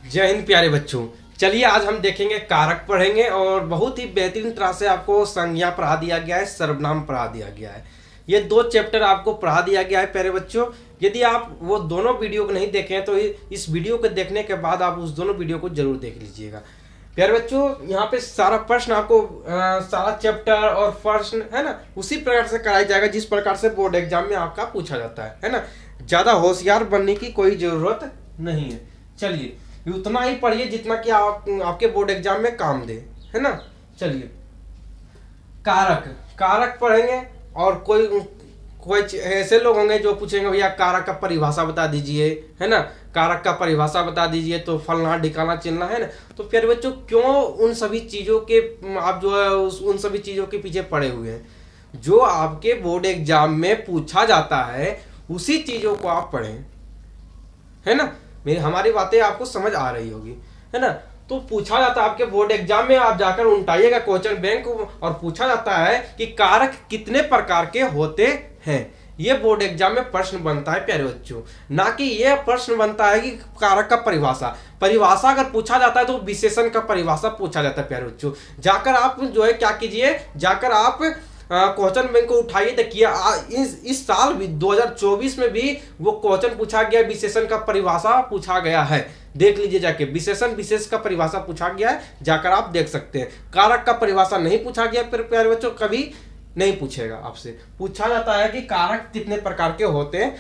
जय हिंद प्यारे बच्चों। चलिए आज हम देखेंगे कारक पढ़ेंगे और बहुत ही बेहतरीन तरह से आपको संज्ञा पढ़ा दिया गया है, सर्वनाम पढ़ा दिया गया है। ये दो चैप्टर आपको पढ़ा दिया गया है प्यारे बच्चों। यदि आप वो दोनों वीडियो को नहीं देखे हैं तो इस वीडियो को देखने के बाद आप उस दोनों वीडियो को जरूर देख लीजिएगा। प्यारे बच्चों, यहाँ पे सारा प्रश्न आपको सारा चैप्टर और प्रश्न है ना उसी प्रकार से कराया जाएगा जिस प्रकार से बोर्ड एग्जाम में आपका पूछा जाता है ना। ज्यादा होशियार बनने की कोई जरूरत नहीं है। चलिए उतना ही पढ़िए जितना कि आपके बोर्ड एग्जाम में काम दे, है ना। चलिए कारक कारक पढ़ेंगे और कोई ऐसे लोग होंगे जो पूछेंगे भैया कारक का परिभाषा बता दीजिए, है ना। कारक का परिभाषा बता दीजिए तो फलना ढिकाना चिलना, है ना। तो फिर बच्चों क्यों उन सभी चीजों के आप जो है उन सभी चीजों के पीछे पड़े हुए हैं। जो आपके बोर्ड एग्जाम में पूछा जाता है उसी चीजों को आप पढ़ें, है ना। मेरी हमारी बातें आपको समझ आ रही होगी, है ना। तो पूछा जाता है आपके बोर्ड एग्जाम में, आप जाकर उल्टाइएगा क्वेश्चन बैंक और पूछा जाता है कि कारक कितने प्रकार के होते हैं। ये बोर्ड एग्जाम में प्रश्न बनता है प्यारे बच्चों, ना कि ये प्रश्न बनता है कि कारक का परिभाषा अगर पूछा जाता है तो विशेषण का परिभाषा पूछा जाता है प्यारे बच्चों। जाकर आप जो है क्या कीजिए, जाकर आप क्वेश्चन बैंक को उठाइए, देखिए इस साल भी 2024 में भी वो क्वेश्चन पूछा गया, विशेषण का परिभाषा पूछा गया है। देख लीजिए जाके, विशेषण विशेष का परिभाषा पूछा गया है, जाकर आप देख सकते हैं। कारक का परिभाषा नहीं पूछा गया, फिर प्यारे बच्चों कभी नहीं पूछेगा आपसे। पूछा जाता है कि कारक कितने प्रकार के होते हैं।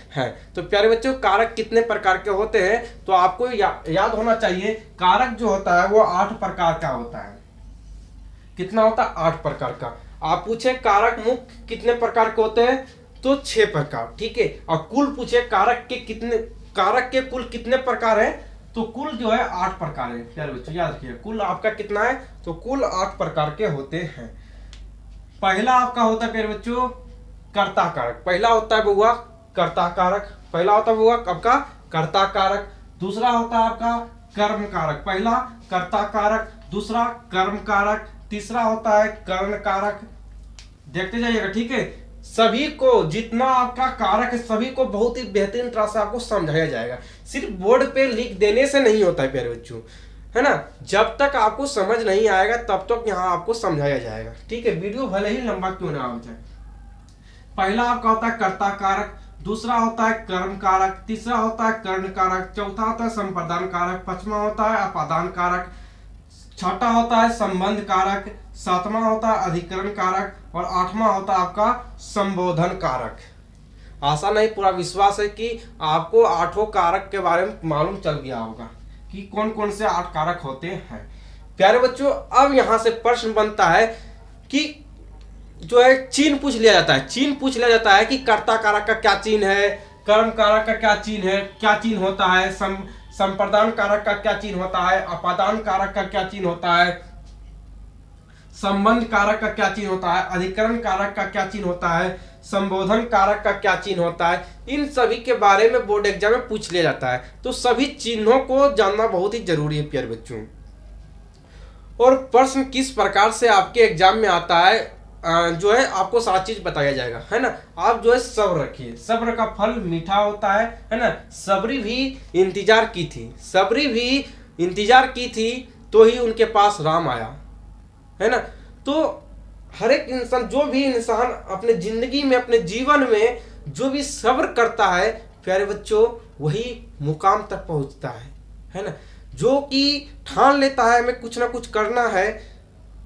तो प्यारे बच्चों कारक कितने प्रकार के होते हैं तो आपको याद होना चाहिए, कारक जो होता है वो 8 प्रकार का होता है। कितना होता है? 8 प्रकार का। आप पूछे कारक मुख्य कितने प्रकार के होते हैं तो 6 प्रकार, ठीक है। और कुल पूछे कारक के कुल कितने प्रकार हैं तो कुल जो है 8 प्रकार है प्यारे बच्चों। याद रखिए कुल आपका कितना है तो कुल 8 प्रकार के होते हैं। पहला आपका होता है प्यारे बच्चों कर्ता कारक। पहला होता है बउआ कर्ता कारक, पहला होता है बउआ आपका कर्ता कारक। दूसरा होता है आपका कर्म कारक। पहला कर्ता कारक, दूसरा कर्म कारक, तीसरा होता है कर्ण कारक। देखते जाइएगा, ठीक है। सभी को जितना आपका कारक है सभी को बहुत ही बेहतरीन तरह से आपको समझाया जाएगा। सिर्फ बोर्ड पे लिख देने से नहीं होता है प्यारे बच्चों, है ना। जब तक आपको समझ नहीं आएगा तब तक यहाँ आपको समझाया जाएगा, ठीक है। वीडियो भले ही लंबा क्यों ना हो जाए। पहला आपका होता है कर्ता कारक, दूसरा होता है कर्म कारक, तीसरा होता है कर्ण कारक, चौथा होता है संप्रदान कारक, पांचवा होता है अपादान कारक, छठा होता है संबंध कारक, सातवां होता है अधिकरण कारक और आठवां होता है आपका संबोधन कारक। आशा नहीं पूरा विश्वास है कि आपको 8 कारक के बारे में मालूम चल गया होगा कि कौन कौन से 8 कारक होते हैं। प्यारे बच्चों अब यहां से प्रश्न बनता है कि जो है चिन्ह पूछ लिया जाता है। चिन्ह पूछ लिया जाता है कि कर्ता कारक का क्या चिन्ह है, कर्म कारक का क्या चिन्ह है, क्या चिन्ह होता है, संप्रदान कारक का क्या चिन्ह होता है, अपादान कारक का क्या चिन्ह होता है, संबंध कारक का क्या चिन्ह होता है, अधिकरण कारक का क्या चिन्ह होता है, संबोधन कारक का क्या चिन्ह होता है। इन सभी के बारे में बोर्ड एग्जाम में पूछ लिया जाता है। तो सभी चिन्हों को जानना बहुत ही जरूरी है प्यारे बच्चों। और प्रश्न किस प्रकार से आपके एग्जाम में आता है जो है आपको सारी चीज बताया जाएगा, है ना। आप जो है सब्र रखिए, सब्र का फल मीठा होता है ना। सबरी भी इंतजार की थी तो ही उनके पास राम आया, है ना। तो हर एक इंसान, जो भी इंसान अपने जिंदगी में अपने जीवन में जो भी सब्र करता है प्यारे बच्चों वही मुकाम तक पहुंचता है ना। जो कि ठान लेता है हमें कुछ ना कुछ करना है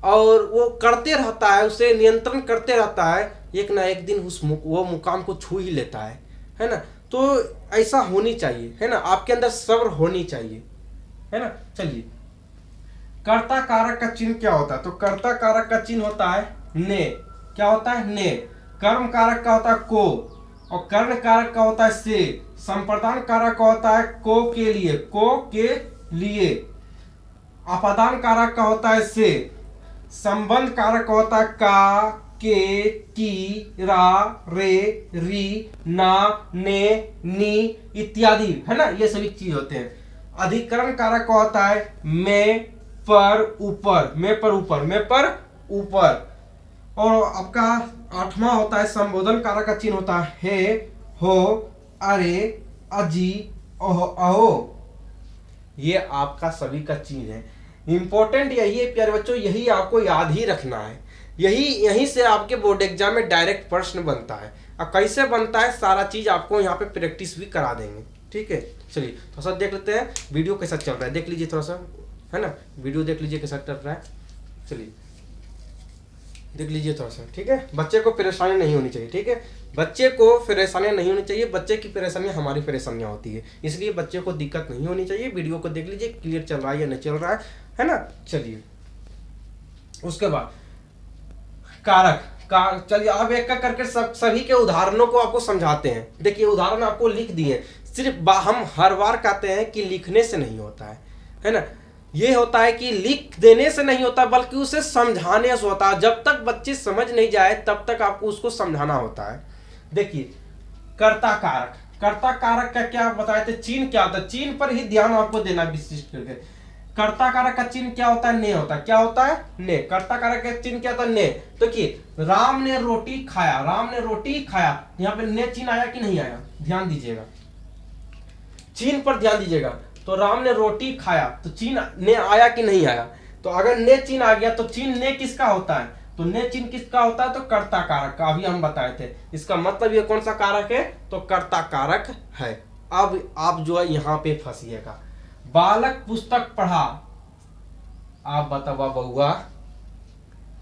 और वो करते रहता है, उसे नियंत्रण करते रहता है, एक ना एक दिन वो मुकाम को छू ही लेता है ना। तो ऐसा होनी चाहिए, है ना। आपके अंदर सब्र होनी चाहिए, है ना। चलिए कर्ता कारक का चिन्ह क्या होता है तो कर्ता कारक का चिन्ह होता है ने। क्या होता है? ने। कर्म कारक का होता है को और कर्ण कारक का होता है से। संप्रदान कारक का होता है को के लिए। अपादान कारक का होता है से। संबंध कारक होता है का, के, की, रा, रे, री, ना, ने, नी इत्यादि, है ना। ये सभी चीज होते हैं। अधिकरण कारक होता है में, पर, ऊपर। और आपका 8वां होता है संबोधन कारक का चिन्ह होता है हो, अरे, अजी, अहो। ये आपका सभी का चीन है। इंपॉर्टेंट यही है प्यारे बच्चों, यही आपको याद ही रखना है। यहीं से आपके बोर्ड एग्जाम में डायरेक्ट प्रश्न बनता है। अब कैसे बनता है सारा चीज आपको यहाँ पे प्रैक्टिस भी करा देंगे, ठीक है। चलिए थोड़ा सा देख लेते हैं वीडियो कैसा चल रहा है, देख लीजिए थोड़ा सा, है ना, वीडियो देख लीजिए कैसा चल रहा है। चलिए देख लीजिए थोड़ा सा, ठीक है। बच्चे को परेशानी नहीं होनी चाहिए, ठीक है। बच्चे को परेशानियां नहीं होनी चाहिए, बच्चे की परेशानियां हमारी परेशानियां होती है, इसलिए बच्चे को दिक्कत नहीं होनी चाहिए। वीडियो को देख लीजिए क्लियर चल रहा है या नहीं चल रहा है ना। चलिए उसके बाद कारक चलिए अब एक एक करके सभी के उदाहरणों को आपको समझाते हैं। देखिए उदाहरण आपको लिख दिए, सिर्फ हम हर बार कहते हैं कि लिखने से नहीं होता है ना। ये होता है कि लिख देने से नहीं होता, बल्कि उसे समझाने से होता है। जब तक बच्चे समझ नहीं जाए तब तक आपको उसको समझाना होता है। देखिए कर्ता कारक, कर्ता कारक का क्या बताए थे, चिन्ह क्या होता है, चिन्ह पर ही ध्यान आपको देना विशिष्ट करके। कर्ता कारक का चिन्ह क्या होता है, ने होता है। क्या होता है, ने। कर्ता कारक का चिन्ह क्या होता है, ने। तो देखिए राम ने रोटी खाया, राम ने रोटी खाया, यहाँ पे ने चिन्ह आया कि नहीं आया, ध्यान दीजिएगा, चिन्ह पर ध्यान दीजिएगा। तो राम ने रोटी खाया, तो चिन्ह ने आया कि नहीं आया। तो अगर ने चिन्ह आ गया तो चिन्ह ने किसका होता है, तो ने चिन्ह किसका होता है, तो कर्ता कारक का। अभी हम बताए थे, इसका मतलब ये कौन सा कारक है, तो कर्ता कारक है। अब आप जो है यहाँ पे फंसिएगा। बालक पुस्तक पढ़ा, आप बतावा बउआ,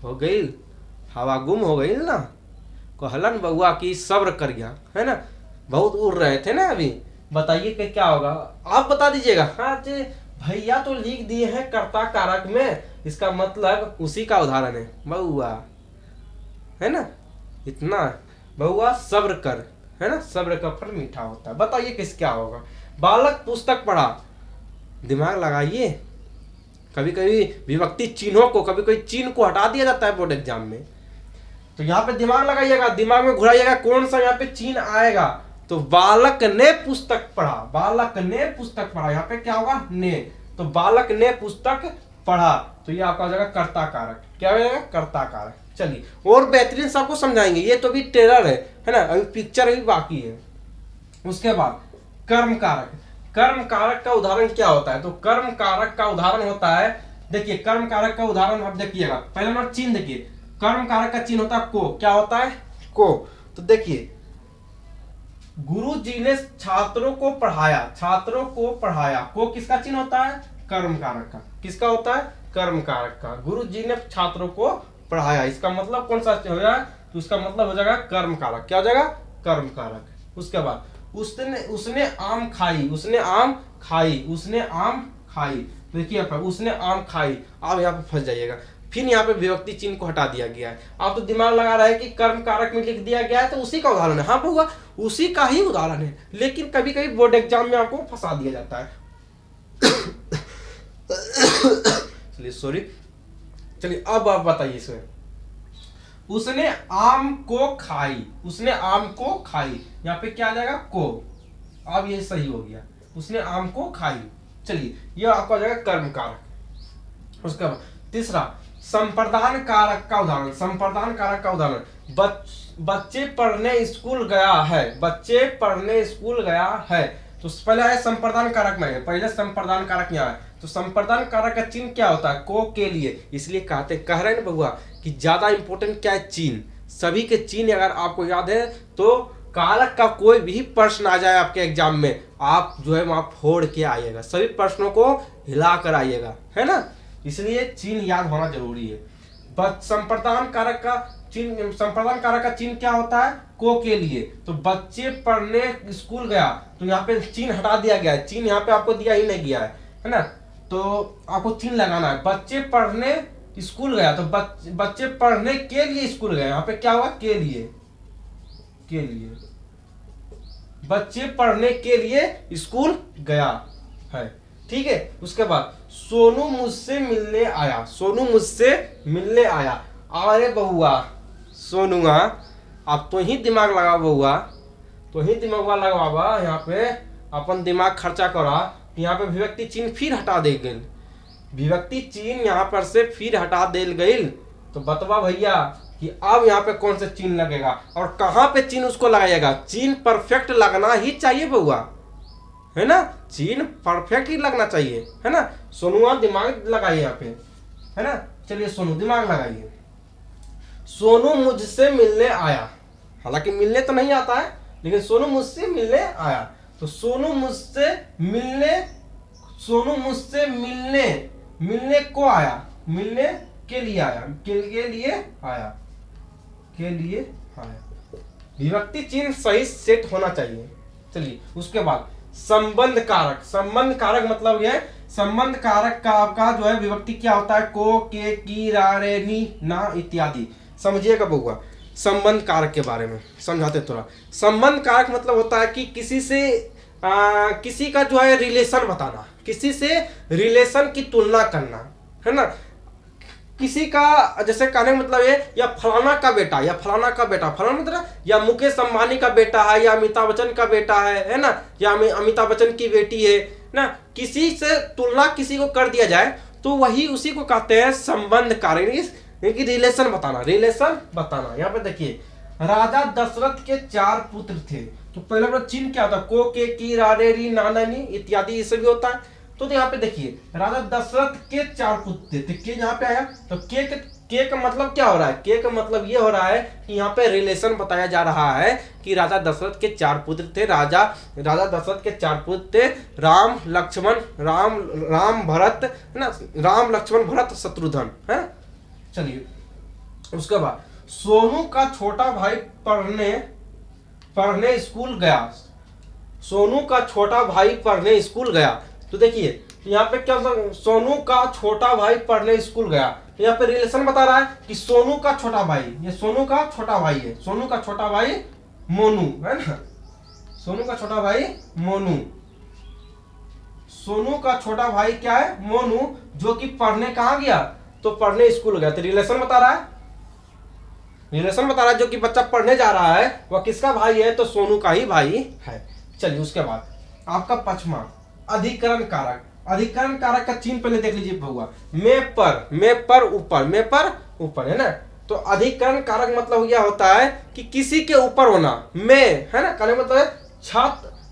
हो गई हवा गुम हो गई ना, कहलन बउआ की सब्र कर गया, है ना, बहुत उड़ रहे थे ना अभी। बताइए कि क्या होगा, आप बता दीजिएगा। हाँ जी भैया तो लिख दिए हैं कर्ता कारक में, इसका मतलब उसी का उदाहरण है बउआ, है ना, इतना बउआ सब्र कर, है ना, सब्र का फल मीठा होता है। बताइए किस क्या होगा। बालक पुस्तक पढ़ा, दिमाग लगाइए। कभी कभी विभक्ति चिन्हों को, कभी कोई चिन्ह को हटा दिया जाता है बोर्ड एग्जाम में, तो यहाँ पे दिमाग लगाइएगा, दिमाग में घुराइएगा कौन सा यहाँ पे चिन्ह आएगा। तो बालक ने पुस्तक पढ़ा, बालक ने पुस्तक पढ़ा, यहाँ पे क्या होगा, ने। तो बालक ने पुस्तक पढ़ा, तो ये आपका हो जाएगा कर्ता कारक। क्या हो जाएगा, कर्ता कारक। चलिए और बेहतरीन सबको समझाएंगे, ये तो भी ट्रेलर है ना, अभी पिक्चर भी बाकी है। उसके बाद कर्म कारक, कर्म कारक का उदाहरण क्या होता है, तो कर्म कारक का उदाहरण होता है, देखिए कर्म कारक का उदाहरण आप देखिएगा। पहले नंबर चिन्ह देखिए, कर्म कारक का चिन्ह होता है को। क्या होता है, को। तो देखिए गुरु जी ने छात्रों को पढ़ाया, छात्रों को पढ़ाया, को किसका चिन्ह होता है, कर्म कारक का। किसका होता है, कर्म कारक का। गुरु जी ने छात्रों को पढ़ाया, इसका मतलब कौन सा हो जाएगा, तो इसका मतलब हो जाएगा कर्म कारक। क्या हो जाएगा, कर्म कारक। उसके बाद उसने आम खाई, उसने आम खाई, उसने आम खाई। देखिए उसने आम खाई, आप यहाँ पे फंस जाइएगा। फिर यहाँ पे विभक्ति चिन्ह को हटा दिया गया है। आप तो दिमाग लगा रहे हैं कि कर्म कारक में लिख दिया गया है तो उसी का उदाहरण है। हाँ होगा, उसी का ही उदाहरण है, लेकिन कभी कभी बोर्ड एग्जाम में आपको फंसा दिया जाता है। चलिए सॉरी, चलिए अब आप बताइए इसमें। उसने आम को खाई, उसने आम को खाई, यहाँ पे क्या आ जाएगा, को। अब ये सही हो गया, उसने आम को खाई। चलिए ये आपका आ जाएगा कर्म कारक। उसके बाद तीसरा संप्रदान कारक का उदाहरण, संप्रदान कारक का उदाहरण। बच्चे पढ़ने स्कूल गया है, बच्चे पढ़ने स्कूल गया है। तो पहले है संप्रदान कारक में, पहले संप्रदान कारक यहाँ है। तो संप्रदान कारक का चिन्ह क्या होता है, को के लिए, इसलिए कहते कह रहे हैं ना बबुआ कि ज्यादा इंपॉर्टेंट क्या है, चिन्ह। सभी के चिन्ह अगर आपको याद है तो कारक का कोई भी प्रश्न आ जाए आपके एग्जाम में, आप जो है वहां फोड़ के आइएगा, सभी प्रश्नों को हिला कर आइएगा, है ना, इसलिए चिन्ह याद होना जरूरी है। संप्रदान कारक का चिन्ह, संप्रदान कारक का चिन्ह क्या होता है, को के लिए। तो बच्चे पढ़ने स्कूल गया, तो यहाँ पे चिन्ह हटा दिया गया है, चिन्ह यहाँ पे आपको दिया ही नहीं गया है ना, तो आपको चिन्ह लगाना है। बच्चे पढ़ने स्कूल गया, तो बच्चे पढ़ने के लिए स्कूल गया, यहाँ पे क्या हुआ, के लिए, के लिए, बच्चे पढ़ने के लिए स्कूल गया है, ठीक है। उसके बाद सोनू मुझसे मिलने आया, सोनू मुझसे मिलने आया। अरे बहुआ सोनूआ, आप तो ही दिमाग लगा बहुआ, तो ही दिमाग लगावा, यहाँ पे अपन दिमाग खर्चा करा। यहाँ पे विभक्ति चिन्ह फिर हटा दे गई, विभक्ति चिन्ह यहाँ पर से फिर हटा दे गई। तो बतवा भैया कि अब यहाँ पे कौन सा चिन्ह लगेगा और कहाँ पे चिन्ह उसको लगाइएगा। चिन्ह परफेक्ट लगना ही चाहिए बउआ, है ना, चिन्ह परफेक्ट ही लगना चाहिए, है ना। सोनू आप दिमाग लगाइए यहाँ पे, है ना। चलिए सोनू दिमाग लगाइए। सोनू मुझसे मिलने आया, हालांकि मिलने तो नहीं आता है, लेकिन सोनू मुझसे मिलने आया। तो सोनू मुझसे मिलने को आया, मिलने के लिए आया, के लिए आया। विभक्ति चिन्ह सही सेट होना चाहिए। चलिए उसके बाद संबंध कारक। संबंध कारक मतलब यह, संबंध कारक का आपका जो है विभक्ति क्या होता है, को, के, की, रा, रे, नी, ना इत्यादि। समझिएगा बउआ संबंध कारक के बारे में समझाते थोड़ा। संबंध कारक मतलब होता है कि किसी से किसी का जो है रिलेशन बताना, किसी से रिलेशन की तुलना करना, है ना। किसी का जैसे कहने का मतलब है या फलाना का बेटा, या फलाना का बेटा, फलाना मतलब या मुकेश अंबानी का बेटा है, या अमिताभ बच्चन का बेटा है ना, या अमिताभ बच्चन की बेटी है ना। किसी से तुलना किसी को कर दिया जाए तो वही उसी को कहते हैं संबंध कारक, यानी रिलेशन बताना, रिलेशन बताना। यहाँ पे देखिए राजा दशरथ के 4 पुत्र थे, तो पहले अपना चिन्ह क्या होता है, को, के, की, रा, रे, री, ना, नी इत्यादि, ये सब भी होता है। तो यहाँ पे देखिए राजा दशरथ के 4 पुत्र थे, तो के यहाँ पे आया, तो के का मतलब क्या हो रहा है, के का मतलब ये हो रहा है कि यहाँ पे रिलेशन बताया जा रहा है कि राजा दशरथ के 4 पुत्र थे। राजा दशरथ के 4 पुत्र थे, राम भरत, है ना, राम लक्ष्मण भरत शत्रुघ्न, है। चलिए उसके बाद सोनू का छोटा भाई पढ़ने स्कूल गया। सोनू का छोटा भाई पढ़ने स्कूल गया। तो देखिए यहाँ पे क्या, सोनू का छोटा भाई पढ़ने स्कूल गया, तो यहाँ पे रिलेशन बता रहा है कि सोनू का छोटा भाई, ये सोनू का छोटा भाई है, सोनू का छोटा भाई मोनू, है ना। सोनू का छोटा भाई मोनू, सोनू का छोटा भाई क्या है, मोनू, जो कि पढ़ने कहाँ गया, तो पढ़ने स्कूल गया। तो रिलेशन बता रहा है, रिलेशन बता रहा है, जो कि बच्चा पढ़ने जा रहा है वह किसका भाई है, तो सोनू का ही भाई है। चलिए उसके बाद आपका 5वां अधिकरण कारक। अधिकरण कारक का चिन्ह पहले देख लीजिए भैया, में पर ऊपर, है ना। तो अधिकरण कारक मतलब यह होता है कि किसी के ऊपर होना, में, है ना, कहने मतलब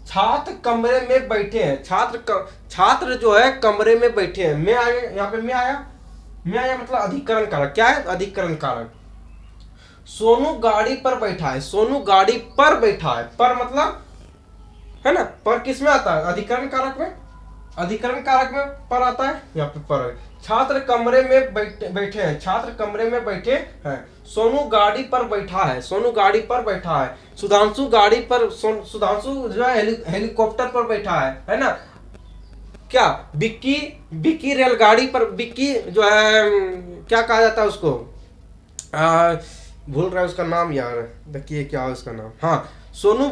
छात्र कमरे में बैठे हैं, छात्र जो है कमरे में बैठे हैं, में आए, यहाँ पे में आया मतलब अधिकरण कारक। क्या है, अधिकरण कारक। सोनू गाड़ी पर बैठा है, सोनू गाड़ी पर बैठा है, पर मतलब, है ना, पर किस में आता है, अधिकरण कारक में, अधिकरण कारक में पर आता है, यहाँ पे पर है। छात्र कमरे में बैठे हैं, छात्र कमरे में बैठे हैं। सोनू गाड़ी पर बैठा है, सोनू गाड़ी पर बैठा है। सुधांशु गाड़ी पर, सुधांशु जो है हेलीकॉप्टर पर बैठा है ना। क्या, बिक्की रेलगाड़ी पर, बिक्की जो है क्या कहा जाता है उसको, भूल रहा है उसका नाम यार, देखिए क्या है उसका नाम, हाँ सोनू,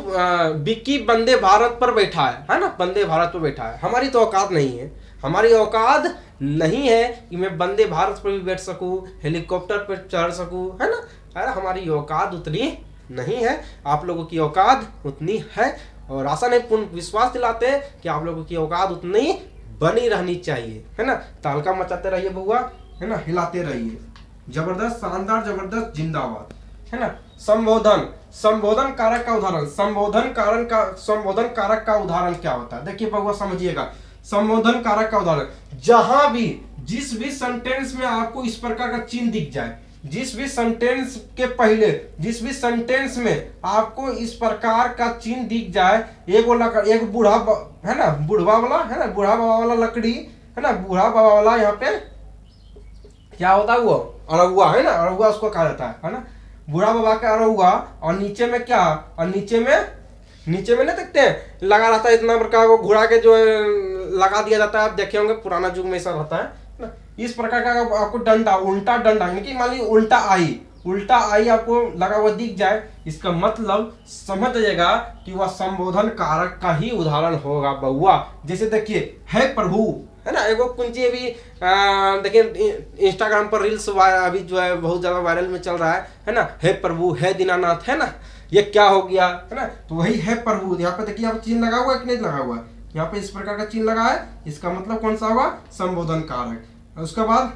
बिक्की वंदे भारत पर बैठा है ना, वंदे भारत पर बैठा है। हमारी तो औकात नहीं है, हमारी औकात नहीं है कि मैं वंदे भारत पर भी बैठ सकूं, हेलीकॉप्टर पर चढ़ सकूं, है ना। अरे हमारी औकात उतनी नहीं है, आप लोगों की औकात उतनी है, और आशा नहीं पूर्ण विश्वास दिलाते हैं कि आप लोगों की औकात उतनी बनी रहनी चाहिए, है ना। तालका मचाते रहिए बुआ, है ना, हिलाते रहिए, जबरदस्त, शानदार, जबरदस्त, जिंदाबाद, है ना। संबोधन कारक का उदाहरण, संबोधन कारक का उदाहरण क्या होता है, देखिए बउआ समझिएगा। संबोधन कारक का उदाहरण, जहां भी, जिस भी सेंटेंस में आपको इस प्रकार का चिन्ह दिख जाए, जिस भी सेंटेंस के पहले, जिस भी सेंटेंस में आपको इस प्रकार का चिन्ह दिख जाए, एक बूढ़ा, है ना, बुढ़वा वाला, है ना, बूढ़ा बाबा वाला लकड़ी, है ना, बूढ़ा बाबा वाला, यहाँ पे क्या होता है, वो अरहुआ, है ना, अरहुआ उसको कहा जाता है ना, बूढ़ा बाबा का अरहुआ। और नीचे में क्या, और नीचे में नहीं देखते हैं लगा रहता है, इतना प्रकार को घुरा के जो लगा दिया जाता है, आप देखे होंगे पुराना युग में ऐसा रहता है ना। इस प्रकार का आपको डंडा, उल्टा डंडा, यानी कि मान लीजिए उल्टा आई आपको लगा हुआ दिख जाए, इसका मतलब समझ जाइएगा कि वह संबोधन कारक का ही उदाहरण होगा बउआ। जैसे देखिए है प्रभु, है ना, एगो कुंजी अभी देखिए इंस्टाग्राम पर रील्स अभी जो है बहुत ज्यादा वायरल में चल रहा है ना, हे प्रभु, है दीनानाथ, है ना, ये क्या हो गया, है ना। तो वही है प्रभु, यहाँ पे देखिए, यहाँ पे चिन्ह लगा हुआ है कि नहीं लगा हुआ है, यहाँ पे इस प्रकार का चिन्ह लगा है, इसका मतलब कौन सा होगा, संबोधन कारक। उसके बाद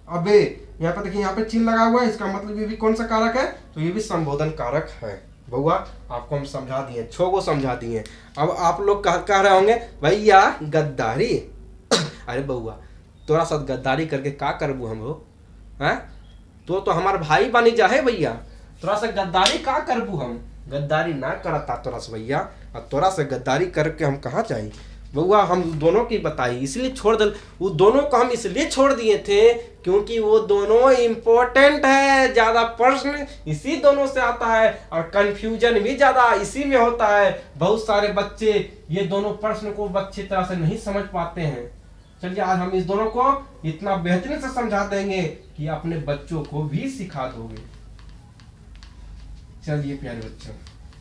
अबे, यहाँ पे देखिए, यहाँ पे चिन्ह लगा हुआ है, इसका मतलब ये भी कौन सा कारक है, तो ये भी संबोधन कारक है। बउआ आपको हम समझा दिए, छो को समझा दिए। अब आप लोग कह रहे होंगे भैया गद्दारी अरे बउआ तोरा साथ गद्दारी करके का करबू हम हो हैं? तो हमार भाई बनी जा है भैया, तोरा से गद्दारी का करबू हम? गद्दारी ना करता तोरा से भैया, और तोरा से गद्दारी करके हम कहाँ जाए बउआ? हम दोनों की बताई इसलिए छोड़ दल, वो दोनों को हम इसलिए छोड़ दिए थे क्योंकि वो दोनों इम्पोर्टेंट है, ज्यादा प्रश्न इसी दोनों से आता है और कंफ्यूजन भी ज्यादा इसी में होता है। बहुत सारे बच्चे ये दोनों प्रश्न को अच्छी तरह से नहीं समझ पाते हैं। चलिए आज हम इस दोनों को इतना बेहतरीन से समझा देंगे कि अपने बच्चों को भी सिखा दोगे। चलिए प्यारे बच्चों,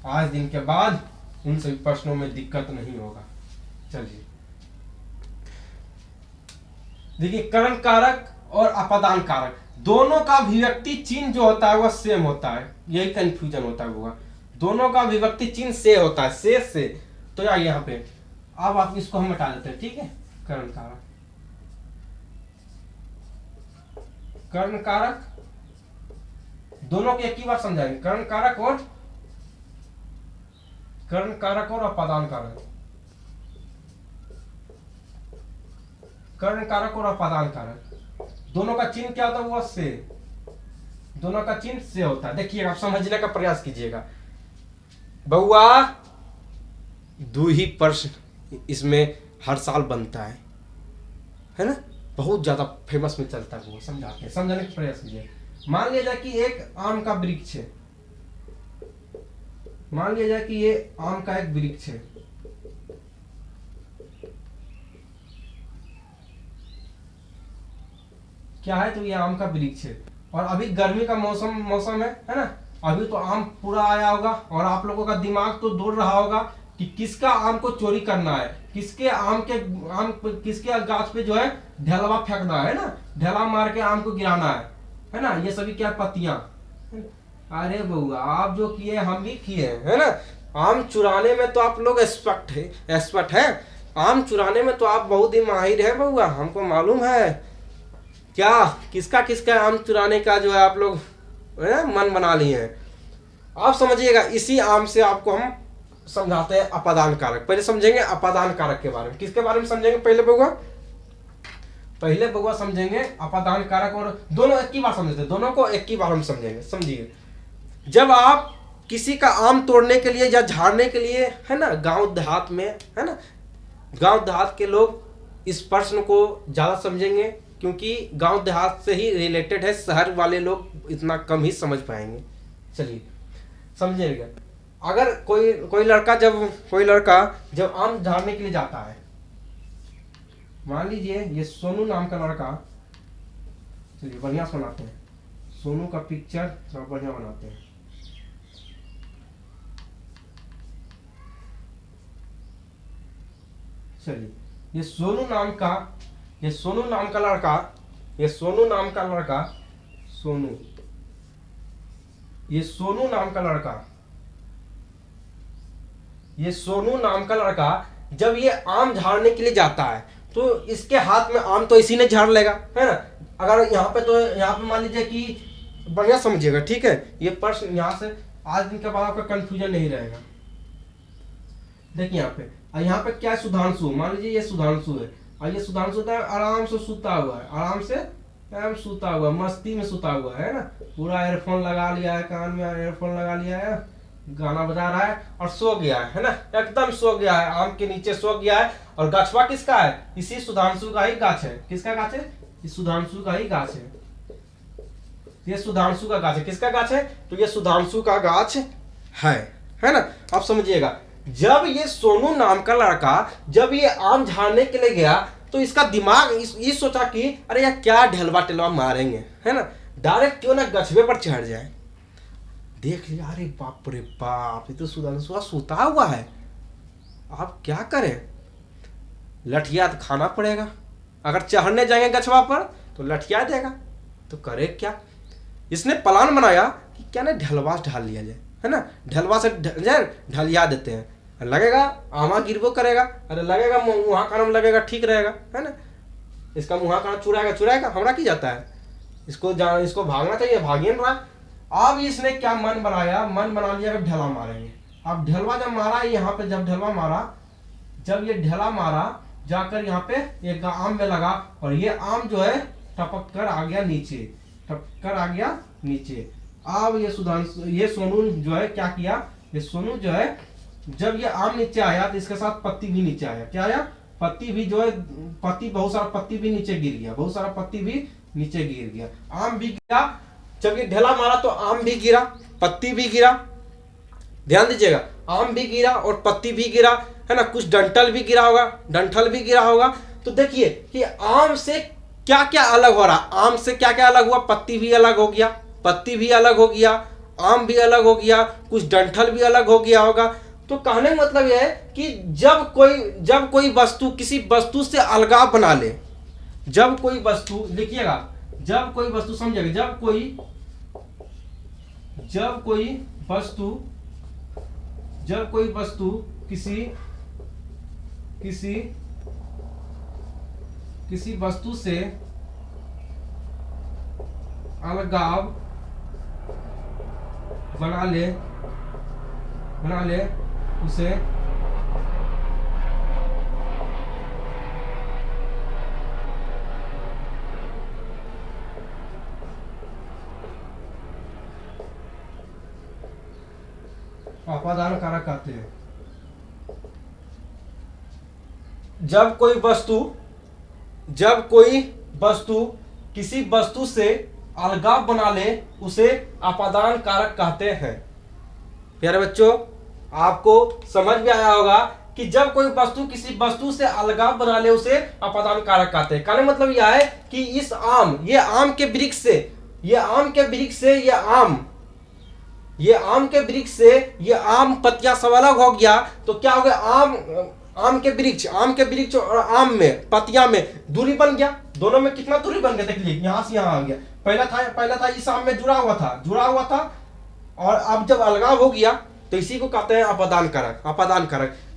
आज दिन के बाद उन सभी प्रश्नों में दिक्कत नहीं होगा। चलिए देखिए, करण कारक और अपादान कारक दोनों का अभिव्यक्ति चिन्ह जो होता है वह सेम होता है, यही कंफ्यूजन होता है होगा। दोनों का अभिव्यक्ति चिन्ह से होता है, से तो यार यहाँ पे अब आप इसको हम हटा देते हैं, ठीक है। करण कारक, कर्ण कारक दोनों को एक ही बार समझाएंगे, कर्ण कारक और अपादान कारक, कर्ण कारक और अपादान कारक दोनों का चिन्ह क्या होता है? वो से, दोनों का चिन्ह से होता है। देखिए आप समझने का प्रयास कीजिएगा बउआ, दो ही प्रश्न इसमें हर साल बनता है ना, बहुत ज्यादा फेमस में चलता है, वो समझाते हैं, समझने का प्रयास कीजिए। मान लिया जाए कि एक आम का वृक्ष है, मान लिया जाए कि ये आम का एक वृक्ष है, क्या है? तो ये आम का वृक्ष है और अभी गर्मी का मौसम है ना, अभी तो आम पूरा आया होगा और आप लोगों का दिमाग तो दौड़ रहा होगा कि किसका आम को चोरी करना है, किसके किसके गाछ पे जो है ढेलवा फेंकना है ना, ढेला मार के आम को गिराना है ना। ये सभी क्या पत्तियां, अरे बउआ आप जो किए हम भी किए है ना। आम चुराने में तो आप लोग एक्सपर्ट है, आम चुराने में तो आप बहुत ही माहिर है बउआ, हमको मालूम है। क्या किसका आम चुराने का जो है आप लोग मन बना लिए हैं। आप समझिएगा, इसी आम से आपको हम समझाते हैं अपादान कारक। पहले समझेंगे अपादान कारक के बारे में। किसके बारे में समझेंगे पहले बउआ समझेंगे अपादान कारक, और दोनों एक ही बार समझते हैं, दोनों को एक ही बार हम समझेंगे। समझिए, जब आप किसी का आम तोड़ने के लिए या झाड़ने के लिए है ना, गांव देहात में है ना, गांव देहात के लोग इस प्रश्न को ज्यादा समझेंगे क्योंकि गांव देहात से ही रिलेटेड है, शहर वाले लोग इतना कम ही समझ पाएंगे। चलिए समझिएगा, अगर कोई लड़का जब आम झाड़ने के लिए जाता है, मान लीजिए ये सोनू नाम का लड़का, चलिए बढ़िया से बनाते हैं, सोनू का पिक्चर थोड़ा बढ़िया बनाते हैं। चलिए ये सोनू नाम का लड़का, ये सोनू नाम का लड़का जब ये आम झाड़ने के लिए जाता है तो इसके हाथ में आम तो इसी ने झाड़ लेगा है ना। अगर यहाँ पे मान लीजिए कि बढ़िया समझिएगा, ठीक है, ये प्रश्न यहाँ से आज दिन के बाद आपका कंफ्यूजन नहीं रहेगा। देखिए यहाँ पे क्या है, सुधांशु, मान लीजिए ये सुधांशु है और ये सुधांशु आराम से सूता हुआ, मस्ती में सूता हुआ है ना, पूरा एयरफोन लगा लिया है, कान में एयरफोन लगा लिया है, गाना बजा रहा है और सो गया है ना, एकदम सो गया है, आम के नीचे सो गया है। और गछवा किसका है? इसी सुधांशु का ही गाछ है। किसका गाछ है? इस सुधांशु का ही गाछ है। ये सुधांशु का गाछ है। किसका गाछ है? तो ये सुधांशु का गाछ है ना। आप समझिएगा, जब ये सोनू नाम का लड़का जब ये आम झाड़ने के लिए गया तो इसका दिमाग ये सोचा कि अरे यार क्या ढेलवा मारेंगे है ना, डायरेक्ट क्यों ना गछवे पर चढ़ जाए। देख लिया, अरे बाप रे बाप, ये तो सुधांशु सूता हुआ है, आप क्या करें, लठिया तो खाना पड़ेगा। अगर चढ़ने जाएंगे गछवा पर तो लठिया देगा, तो करे क्या। इसने प्लान बनाया कि क्या ना ढलवा ढाल लिया जाए है ना, ढलवा से ढलिया देते हैं, लगेगा आमा गिरबो करेगा, अरे लगेगा मुहा कानम लगेगा, ठीक रहेगा है ना। इसका मुहा कान चुराएगा, हमरा की जाता है, इसको भागना चाहिए, भागिए ना। अब इसने क्या मन बनाया, मन बना लिया कि ढेला मारेंगे। अब ढेलवा जब मारा यहाँ पे, जब ढेलवा मारा, जब ये ढेला मारा जाकर यहाँ पे एक आम में लगा और ये आम जो है टपक कर आ गया नीचे, टपक कर आ गया नीचे। अब ये सोनू जो है क्या किया, ये सोनू जो है जब ये आम नीचे आया तो इसके साथ पत्ती भी नीचे आया। क्या आया, पत्ती भी जो है, पत्ती बहुत सारा पत्ती भी नीचे गिर गया, बहुत सारा पत्ती भी नीचे गिर गया, आम भी गिरा। जब ये ढेला मारा तो आम भी गिरा, पत्ती भी गिरा, ध्यान दीजिएगा, आम भी गिरा और पत्ती भी गिरा, है ना, कुछ डंठल भी गिरा होगा, डंठल भी गिरा होगा। तो देखिए कि आम से क्या क्या अलग हो रहा, आम से क्या क्या अलग हुआ, पत्ती भी अलग हो गया, पत्ती भी अलग हो गया, आम भी अलग हो गया, कुछ डंठल भी अलग हो गया होगा। तो कहने का मतलब यह है कि जब कोई वस्तु किसी वस्तु से अलगाव बना ले, जब कोई वस्तु, लिखिएगा, जब कोई वस्तु, समझिएगा, जब कोई वस्तु किसी वस्तु से अलगाव बना ले उसे अपादान कारक कहते हैं। जब कोई वस्तु किसी वस्तु से अलगाव बना ले उसे अपादान कारक कहते हैं। प्यारे बच्चों, आपको समझ में आया होगा कि जब कोई वस्तु किसी वस्तु से अलगाव बना ले उसे अपादान कारक कहते हैं। कहने मतलब यह है कि ये आम के वृक्ष से ये आम पत्तियां सब अलग हो गया तो क्या हो गया, आम के वृक्ष और आम में पत्तियां में दूरी बन गया। दोनों में कितना दूरी बन गया, देख लीजिए, यहां से यहां आ गया। पहला था इस आम में जुड़ा हुआ था और अब जब अलगाव हो गया तो इसी को कहते हैं अपादान कारक।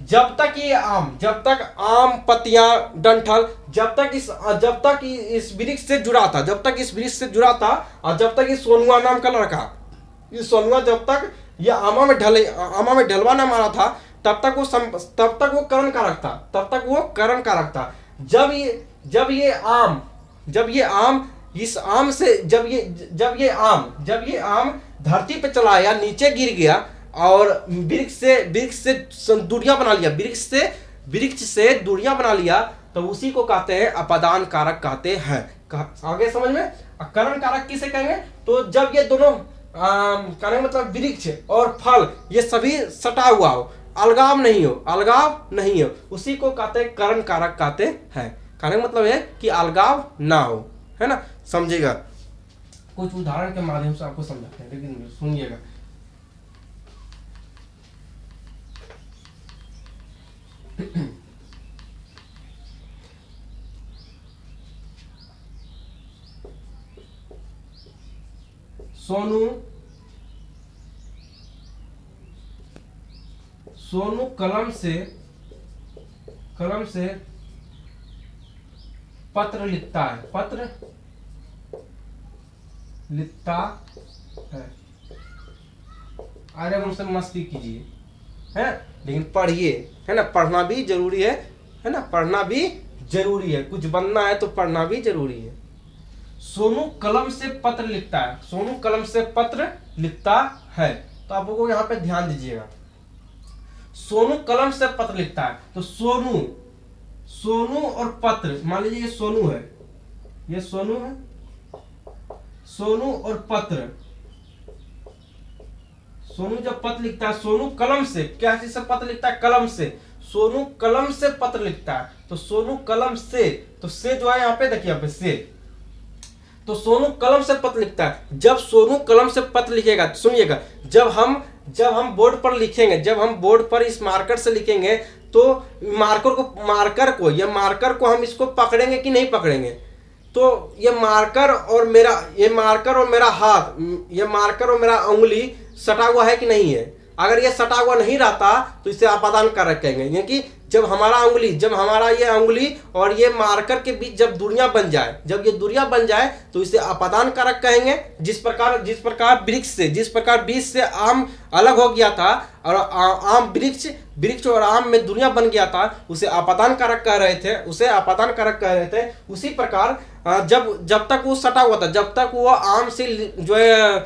जब तक आम पत्तियां डंठल जब तक इस वृक्ष से जुड़ा था, और जब तक इस सोनुआ नाम का लड़का, इस सोनुआ जब तक ये आमा में ढलवा न मारा था तब तक वो करण कारक था। जब ये आम धरती पे चला आया, नीचे गिर गया और वृक्ष से दूरियां बना लिया तो उसी को कहते हैं अपादान कारक कहते हैं। आगे समझ में, करण कारक किसे कहेंगे, तो जब ये दोनों कहने मतलब वृक्ष और फल ये सभी सटा हुआ हो, अलगाव नहीं हो, उसी को कहते हैं करण कारक कहते हैं। कहने का मतलब है कि अलगाव ना हो, है ना, समझिएगा। कुछ उदाहरण के माध्यम से आपको समझाते हैं, लेकिन सुनिएगा। सोनू कलम से पत्र लिखता है। अरे हमसे मस्ती कीजिए, है, लेकिन पढ़िए, है ना, पढ़ना भी जरूरी है ना, पढ़ना भी जरूरी है, कुछ बनना है तो पढ़ना भी जरूरी है। सोनू कलम से पत्र लिखता है, तो आपको यहाँ पे ध्यान दीजिएगा, सोनू कलम से पत्र लिखता है। तो सोनू और पत्र, मान लीजिए ये सोनू है, सोनू और पत्र, सोनू जब पत्र लिखता है, सोनू कलम से, क्या चीज से पत्र लिखता है, कलम से, सोनू कलम से पत्र लिखता है। तो सोनू कलम से, तो से जो है यहाँ पे देखिए, यहाँ पे से, तो सोनू कलम से पत्र लिखता है। जब सोनू कलम से पत्र लिखेगा, सुनिएगा, जब हम बोर्ड पर लिखेंगे, जब हम बोर्ड पर इस मार्कर से लिखेंगे तो मार्कर को हम इसको पकड़ेंगे कि नहीं पकड़ेंगे, तो ये मार्कर और मेरा हाथ, ये मार्कर और मेरा उंगली सटा हुआ है कि नहीं है। अगर ये सटा हुआ नहीं रहता तो इसे अपादान कारक कहेंगे, यानी कि जब हमारा ये अंगुली और ये मार्कर के बीच जब दूरियां बन जाए, जब ये दूरियां बन जाए तो इसे अपादान कारक कहेंगे। जिस प्रकार बीज से आम अलग हो गया था और आम वृक्ष और आम में दूरियां बन गया था, उसे अपादान कारक कह रहे थे। उसी प्रकार जब तक वो सटा हुआ था, जब तक वो आम से जो है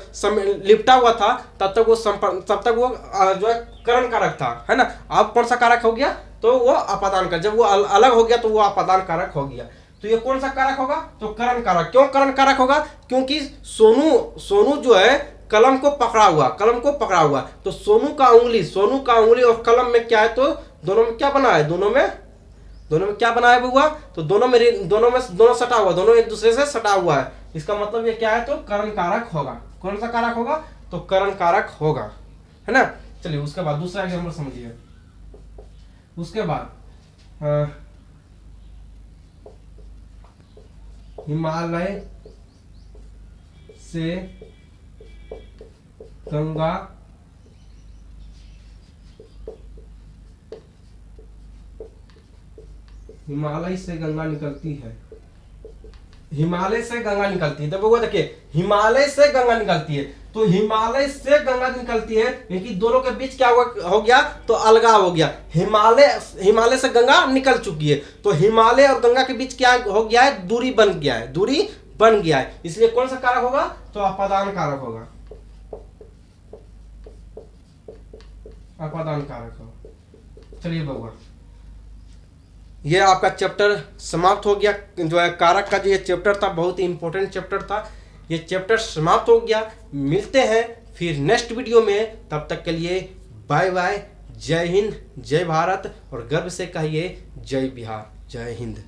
लिपटा हुआ था, तब तक वो जो है करण कारक था, है ना। अब कौन सा कारक हो गया, तो वो अपादान कारक। जब वो अलग हो गया तो वो अपादान कारक हो गया। तो ये कौन सा कारक होगा, तो करण कारक। क्यों करण कारक होगा, क्योंकि सोनू जो है कलम को पकड़ा हुआ, तो सोनू का उंगली और कलम में क्या है, तो दोनों में क्या बना है, दोनों में क्या बना है बउआ, तो दोनों सटा हुआ, दोनों एक दूसरे से सटा हुआ है। इसका मतलब ये क्या है, तो करण कारक होगा। कौन सा कारक होगा, तो करण कारक होगा, है ना। चलिए उसके बाद दूसरा एग्जाम्पल समझिए। उसके बाद हिमालय से गंगा निकलती है। तो वो देखिए, हिमालय से गंगा निकलती है, तो हिमालय से गंगा निकलती है, क्योंकि दोनों के बीच क्या हो गया, तो अलगाव हो गया। हिमालय से गंगा निकल चुकी है, तो हिमालय और गंगा के बीच क्या हो गया है, दूरी बन गया है। इसलिए कौन सा कारक होगा, तो अपादान कारक होगा। चलिए बउआ, ये आपका चैप्टर समाप्त हो गया। जो है कारक का जो ये चैप्टर था, बहुत ही इंपॉर्टेंट चैप्टर था। ये चैप्टर समाप्त हो गया। मिलते हैं फिर नेक्स्ट वीडियो में, तब तक के लिए बाय बाय। जय हिंद, जय भारत, और गर्व से कहिए जय बिहार, जय हिंद।